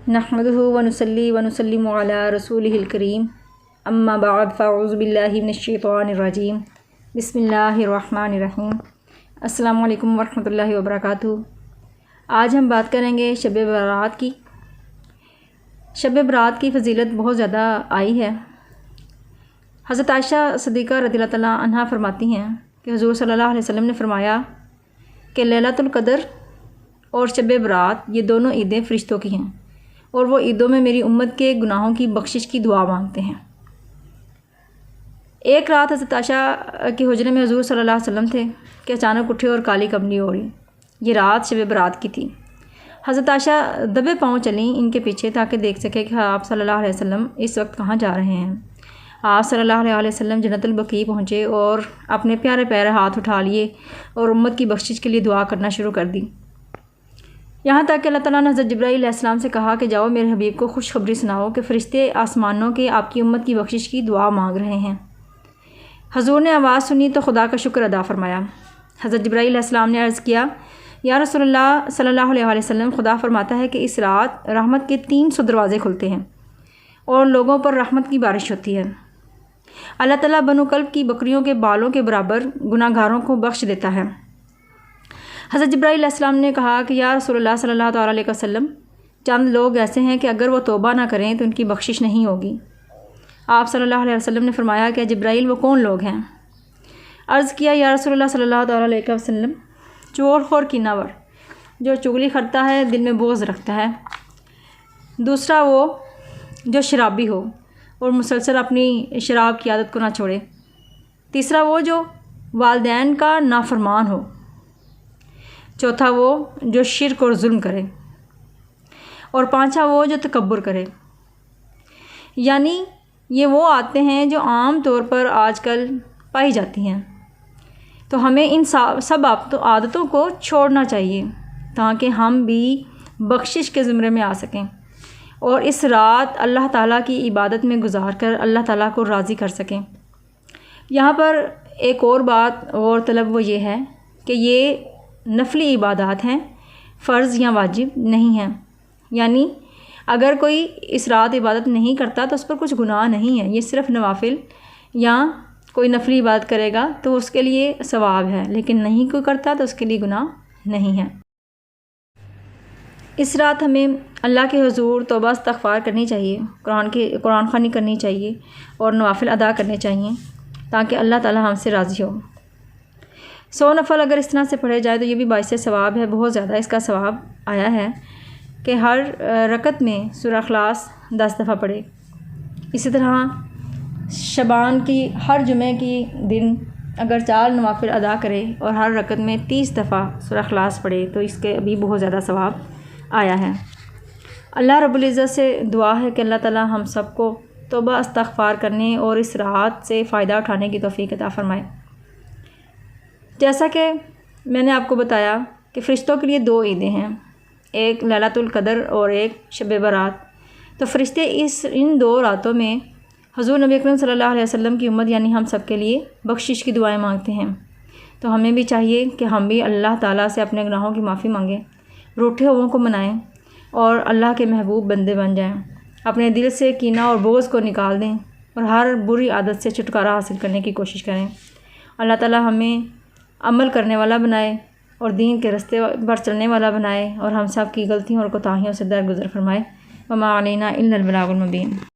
نحمدہ ونصلی ونسلم علی رسولہ الکریم اما بعد فاعوذ باللہ من الشیطان الرجیم بسم اللہ الرحمن الرحیم۔ السلام علیکم ورحمۃ اللہ وبرکاتہ۔ آج ہم بات کریں گے شب برات کی۔ شب برات کی فضیلت بہت زیادہ آئی ہے۔ حضرت عائشہ صدیقہ رضی اللہ تعالیٰ عنہا فرماتی ہیں کہ حضور صلی اللہ علیہ وسلم نے فرمایا کہ لیلۃ القدر اور شب برات یہ دونوں عیدیں فرشتوں کی ہیں، اور وہ عیدوں میں میری امت کے گناہوں کی بخشش کی دعا مانگتے ہیں۔ ایک رات حضرت عائشہ کے حجرے میں حضور صلی اللہ علیہ وسلم تھے کہ اچانک اٹھے اور کالی کملی اوڑھی۔ یہ رات شب برات کی تھی۔ حضرت عائشہ دبے پاؤں چلیں ان کے پیچھے تاکہ دیکھ سکے کہ آپ صلی اللہ علیہ وسلم اس وقت کہاں جا رہے ہیں۔ آپ صلی اللہ علیہ وسلم جنت البقیع پہنچے اور اپنے پیارے پیارے ہاتھ اٹھا لیے اور امت کی بخشش کے لیے دعا کرنا شروع کر دی، یہاں تک کہ اللہ تعالیٰ نے حضرت جبرائیل علیہ السلام سے کہا کہ جاؤ میرے حبیب کو خوشخبری سناؤ کہ فرشتے آسمانوں کے آپ کی امت کی بخشش کی دعا مانگ رہے ہیں۔ حضور نے آواز سنی تو خدا کا شکر ادا فرمایا۔ حضرت جبرائیل علیہ السلام نے عرض کیا، یا رسول اللہ صلی اللہ علیہ وسلم، خدا فرماتا ہے کہ اس رات رحمت کے 300 دروازے کھلتے ہیں اور لوگوں پر رحمت کی بارش ہوتی ہے۔ اللہ تعالیٰ بنو کلب کی بکریوں کے بالوں کے برابر گناہ گاروں کو بخش دیتا ہے۔ حضرت جبرائیل علیہ السلام نے کہا کہ یا رسول اللہ صلی اللہ تعالیٰ علیہ وسلم، چند لوگ ایسے ہیں کہ اگر وہ توبہ نہ کریں تو ان کی بخشش نہیں ہوگی۔ آپ صلی اللہ علیہ وسلم نے فرمایا کہ جبرائیل وہ کون لوگ ہیں؟ عرض کیا، یا رسول اللہ صلی اللہ تعالیٰ علیہ وسلم، چور خور کینہ ور، جو چغلی کرتا ہے، دل میں بغض رکھتا ہے۔ دوسرا وہ جو شرابی ہو اور مسلسل اپنی شراب کی عادت کو نہ چھوڑے۔ تیسرا وہ جو والدین کا نافرمان ہو۔ چوتھا وہ جو شرک اور ظلم کرے، اور پانچواں وہ جو تکبر کرے۔ یعنی یہ وہ عادتیں ہیں جو عام طور پر آج کل پائی جاتی ہیں، تو ہمیں ان سب عادتوں کو چھوڑنا چاہیے تاکہ ہم بھی بخشش کے زمرے میں آ سکیں اور اس رات اللہ تعالیٰ کی عبادت میں گزار کر اللہ تعالیٰ کو راضی کر سکیں۔ یہاں پر ایک اور بات اور طلب وہ یہ ہے کہ یہ نفلی عبادات ہیں، فرض یا واجب نہیں ہیں۔ یعنی اگر کوئی اس رات عبادت نہیں کرتا تو اس پر کچھ گناہ نہیں ہے، یہ صرف نوافل یا کوئی نفلی عبادت کرے گا تو اس کے لیے ثواب ہے، لیکن نہیں کوئی کرتا تو اس کے لیے گناہ نہیں ہے۔ اس رات ہمیں اللہ کے حضور توبہ استغفار کرنی چاہیے، قرآن خوانی کرنی چاہیے اور نوافل ادا کرنے چاہیے تاکہ اللہ تعالیٰ ہم سے راضی ہو۔ 100 نفل اگر اس طرح سے پڑھے جائے تو یہ بھی باعث ثواب ہے، بہت زیادہ اس کا ثواب آیا ہے کہ ہر رکعت میں سورہ اخلاص 10 دفعہ پڑھے۔ اسی طرح شعبان کی ہر جمعہ کی دن اگر 4 نوافل ادا کرے اور ہر رکعت میں 30 دفعہ سورہ اخلاص پڑھے تو اس کے بھی بہت زیادہ ثواب آیا ہے۔ اللہ رب العزت سے دعا ہے کہ اللہ تعالیٰ ہم سب کو توبہ استغفار کرنے اور اس رات سے فائدہ اٹھانے کی توفیق عطا فرمائے۔ جیسا کہ میں نے آپ کو بتایا کہ فرشتوں کے لیے 2 عیدیں ہیں، ایک لیلۃ القدر اور ایک شب برات۔ تو فرشتے ان 2 راتوں میں حضور نبی اکرم صلی اللہ علیہ وسلم کی امت یعنی ہم سب کے لیے بخشش کی دعائیں مانگتے ہیں۔ تو ہمیں بھی چاہیے کہ ہم بھی اللہ تعالیٰ سے اپنے گناہوں کی معافی مانگیں، روٹھے ہووں کو منائیں اور اللہ کے محبوب بندے بن جائیں، اپنے دل سے کینہ اور بغض کو نکال دیں اور ہر بری عادت سے چھٹکارا حاصل کرنے کی کوشش کریں۔ اللہ تعالیٰ ہمیں عمل کرنے والا بنائے اور دین کے راستے پر چلنے والا بنائے اور ہم سب کی غلطیوں اور کوتاہیوں سے درگزر فرمائے۔ وما علینا الا البلاغ المبین۔